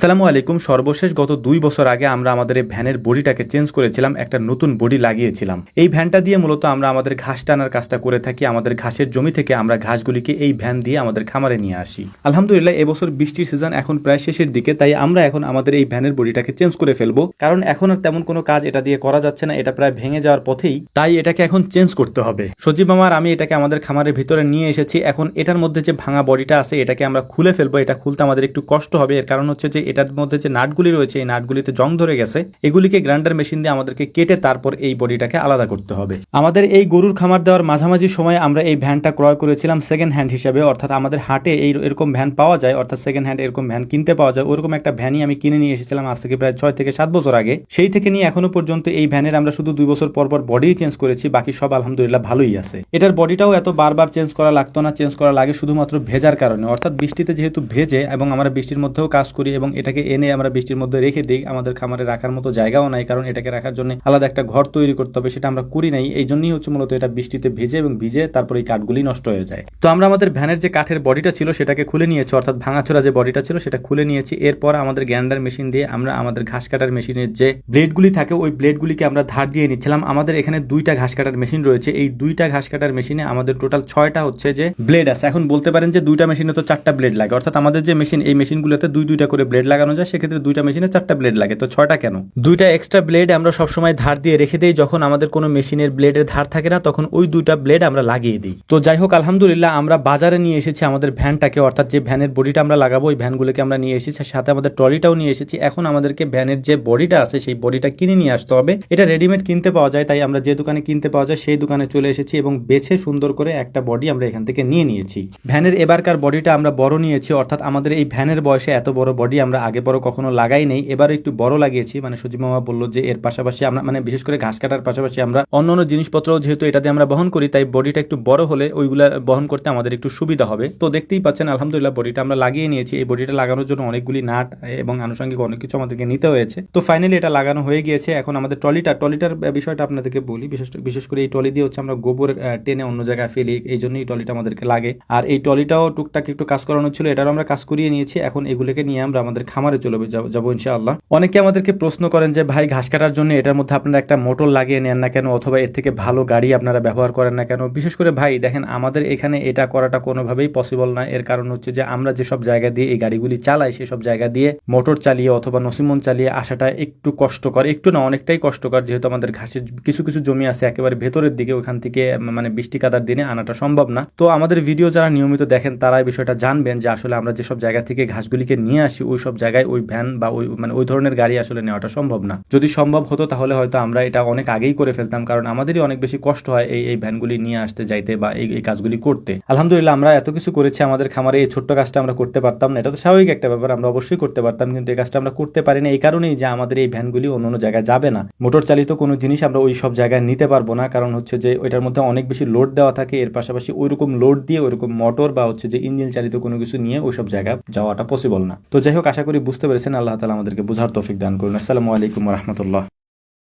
আসসালামু আলাইকুম। সর্বশেষ গত 2 বছর আগে আমরা আমাদের এই ভ্যানের বডিটাকে চেঞ্জ করেছিলাম, একটা নতুন বডি লাগিয়েছিলাম। এই ভ্যানটা দিয়ে মূলত আমরা আমাদের ঘাস টানার কাজটা করে থাকি। আমাদের ঘাসের জমি থেকে আমরা ঘাসগুলিকে এই ভ্যান দিয়ে আমাদের খামারে নিয়ে আসি। আলহামদুলিল্লাহ এবছর বৃষ্টির সিজন এখন প্রায় শেষের দিকে, তাই আমরা এখন আমাদের এই ভ্যানের বডিটাকে চেঞ্জ করে ফেলবো, কারণ এখন আর তেমন কোনো কাজ এটা দিয়ে করা যাচ্ছে না, এটা প্রায় ভেঙে যাওয়ার পথেই, তাই এটাকে এখন চেঞ্জ করতে হবে। সজীব মামার আমি এটাকে আমাদের খামারের ভিতরে নিয়ে এসেছি। এখন এটার মধ্যে যে ভাঙা বডিটা আছে এটাকে আমরা খুলে ফেলবো। এটা খুলতে আমাদের একটু কষ্ট হবে, এর কারণ হচ্ছে যে এটার মধ্যে যে নাটগুলি রয়েছে এই নাটগুলিতে জং ধরে গেছে। এগুলিকে গ্রাইন্ডার মেশিন দিয়ে আমাদেরকে কেটে তারপর এই বডিটাকে আলাদা করতে হবে। আমাদের এই গরুর খামার দেওয়ার মাঝামাঝি সময় আমরা এই ভ্যানটা ক্রয় করেছিলাম সেকেন্ড হ্যান্ড হিসেবে, অর্থাৎ আমাদের হাটে এরকম ভ্যান পাওয়া যায়, অর্থাৎ সেকেন্ড হ্যান্ড এরকম ভ্যান কিনতে পাওয়া যায়। ওরকম একটা ভ্যানই আমি কিনে নিয়ে এসেছিলাম আজ থেকে প্রায় 6 থেকে 7 বছর আগে। সেই থেকে নিয়ে এখনো পর্যন্ত এই ভ্যানের আমরা শুধু 2 বছর পর পর বডি চেঞ্জ করেছি, বাকি সব আলহামদুলিল্লাহ ভালোই আছে। এটার বডিটাও এত বারবার চেঞ্জ করা লাগতো না, চেঞ্জ করা লাগে শুধুমাত্র ভেজার কারণে, অর্থাৎ বৃষ্টিতে যেহেতু ভেজে এবং আমরা বৃষ্টির মধ্যেও কাজ করি এবং এটাকে এনে আমরা বৃষ্টির মধ্যে রেখে দিই, আমাদের খামারে রাখার মতো জায়গাও নাই, কারণ এটাকে রাখার জন্য আলাদা একটা ঘর তৈরি করতে হবে, সেটা আমরা করি নাই। এই জন্যই হচ্ছে মূলত এটা বৃষ্টিতে ভিজে এবং ভিজে তারপর এই কাঠগুলি নষ্ট হয়ে যায়। তো আমরা আমাদের ভ্যানের যে কাঠের বডিটা ছিল সেটাকে খুলে নিয়েছি, অর্থাৎ ভাঙাচোরা যে বডিটা ছিল সেটা খুলে নিয়েছি। এরপর আমাদের গ্রাইন্ডার মেশিন দিয়ে আমরা আমাদের ঘাস কাটার মেশিনের যে ব্লেডগুলি থাকে ওই ব্লেডগুলিকে আমরা ধার দিয়ে নিচ্ছিলাম। আমাদের এখানে 2টা ঘাস কাটার মেশিন রয়েছে। এই 2টা ঘাস কাটার মেশিনে আমাদের টোটাল 6টা হচ্ছে যে ব্লেড আছে। এখন বলতে পারেন যে 2টা মেশিনে তো 4টা ব্লেড লাগে, অর্থাৎ আমাদের যে মেশিন এই মেশিনগুলোতে 2টা করে ব্লেড লাগানো যায়, সেক্ষেত্রে 2টা মেশিনে 4টা ব্লেড লাগে, তো 6টা কেন? 2টা এক্সট্রা ব্লেড আমরা সবসময় ধার দিয়ে রেখে দিই। যখন আমাদের কোনো মেশিনের ব্লেডের ধার থাকে না তখন ওই 2টা ব্লেড আমরা লাগিয়ে দিই। তো যাই হোক, আলহামদুলিল্লাহ আমরা বাজারে নিয়ে এসেছি আমাদের ভ্যানটাকে, অর্থাৎ যে ভ্যানের বডিটা আমরা লাগাবো ওই ভ্যানগুলোকে আমরা নিয়ে এসেছি, সাথে আমাদের ট্রলিটাও নিয়ে এসেছি। এখন আমাদেরকে ভ্যানের যে বডিটা আছে সেই বডিটা কিনে নিয়ে আসতে হবে। এটা রেডিমেড কিনতে পাওয়া যায়, তাই আমরা যে দোকানে কিনতে পাওয়া যায় সেই দোকানে চলে এসেছি এবং বেছে সুন্দর করে একটা বডি আমরা এখান থেকে নিয়ে নিয়েছি। ভ্যানের এবারকার বডিটা আমরা বড় নিয়েছি, অর্থাৎ আমাদের এই ভ্যানের বয়সে এত বড় বডি আমরা আগে বড় কখনো লাগাই নেই, এবার একটু বড় লাগিয়েছি। মানে সজীব মামা বললো যে এর পাশাপাশি আমরা মানে বিশেষ করে ঘাস কাটার পাশাপাশি আমরা অন্যান্য জিনিসপত্র যেহেতু এটাতে আমরা বহন করি, তাই বডিটা একটু বড় হলে ওইগুলা বহন করতে আমাদের একটু সুবিধা হবে। তো দেখতেই পাচ্ছেন আলহামদুলিল্লাহ বডিটা আমরা লাগিয়ে নিয়েছি। এই বডিটা লাগানোর জন্য অনেকগুলি নাট এবং আনুষঙ্গিক অনেক কিছু আমাদেরকে নিতে হয়েছে। তো ফাইনালি এটা লাগানো হয়ে গিয়েছে। এখন আমাদের ট্রলিটার বিষয়টা আপনাদেরকে বলি। বিশেষ করে এই ট্রলি দিয়ে হচ্ছে আমরা গোবর টেনে অন্য জায়গায় ফেলি, এই জন্য এই ট্রলিটা আমাদেরকে লাগে। আর এই ট্রলিটাও টুকটাক একটু কাজ করানো ছিল, এটারও আমরা কাজ করিয়ে নিয়েছি। এখন এগুলোকে নিয়ে আমরা আমাদের খামারে চলে যাবো ইনশাআল্লাহ। অনেকে আমাদেরকে প্রশ্ন করেন যে ভাই ঘাস কাটার জন্য এটার মধ্যে আপনারা একটা মোটর লাগিয়ে নেন না কেন, অথবা এর থেকে ভালো গাড়ি আপনারা ব্যবহার করেন না কেন? বিশেষ করে ভাই দেখেন, আমাদের এখানে এটা করাটা কোনোভাবেই পসিবল না। এর কারণ হচ্ছে যে আমরা যেসব জায়গা দিয়ে এই গাড়িগুলি চালাই সেসব জায়গা দিয়ে মোটর চালিয়ে অথবা নসিমন চালিয়ে আসাটা একটু কষ্টকর, একটু না অনেকটাই কষ্টকর, যেহেতু আমাদের ঘাসের কিছু কিছু জমি আছে একেবারে ভেতরের দিকে, ওখান থেকে মানে বৃষ্টি কাদার দিনে আনাটা সম্ভব না। তো আমাদের ভিডিও যারা নিয়মিত দেখেন তারা এই বিষয়টা জানবেন যে আসলে আমরা যেসব জায়গা থেকে ঘাসগুলিকে নিয়ে আসি ওই সব জায়গায় ওই ভ্যান বা ওই ধরনের গাড়ি আসলে নেওয়াটা সম্ভব না। যদি সম্ভব হতো তাহলে হয়তো আমরা এটা অনেক আগেই করে ফেলতাম, কারণ আমাদেরই অনেক বেশি কষ্ট হয় এই ভ্যানগুলি নিয়ে আসতে যাইতে বা এই কাজগুলি করতে। আলহামদুলিল্লাহ আমরা এত কিছু করেছি আমাদের খামারে, এই ছোট্ট কাজটা আমরা করতে পারতাম না। এটা তো স্বাভাবিক একটা ব্যাপার, আমরা অবশ্যই করতে পারতাম, কিন্তু এই কাজটা আমরা করতে পারি না এই কারণেই যে আমাদের এই ভ্যানগুলি অন্য জায়গায় যাবে না। মোটর চালিত কোনো জিনিস আমরা ওই সব জায়গায় নিতে পারবো না, কারণ হচ্ছে যে ওইটার মধ্যে অনেক বেশি লোড দেওয়া থাকে। এর পাশাপাশি ওইরকম লোড দিয়ে ওইরকম মোটর বা হচ্ছে যে ইঞ্জিন চালিত কোনো কিছু নিয়ে ওই সব জায়গায় যাওয়াটা পসিবল না। তো যাই হোক, আশা করি বুঝতে পেরেছেন। আল্লাহ তাআলা আমাদেরকে বুঝার তৌফিক দান করুন। আসসালামু আলাইকুম ওয়া রাহমাতুল্লাহ।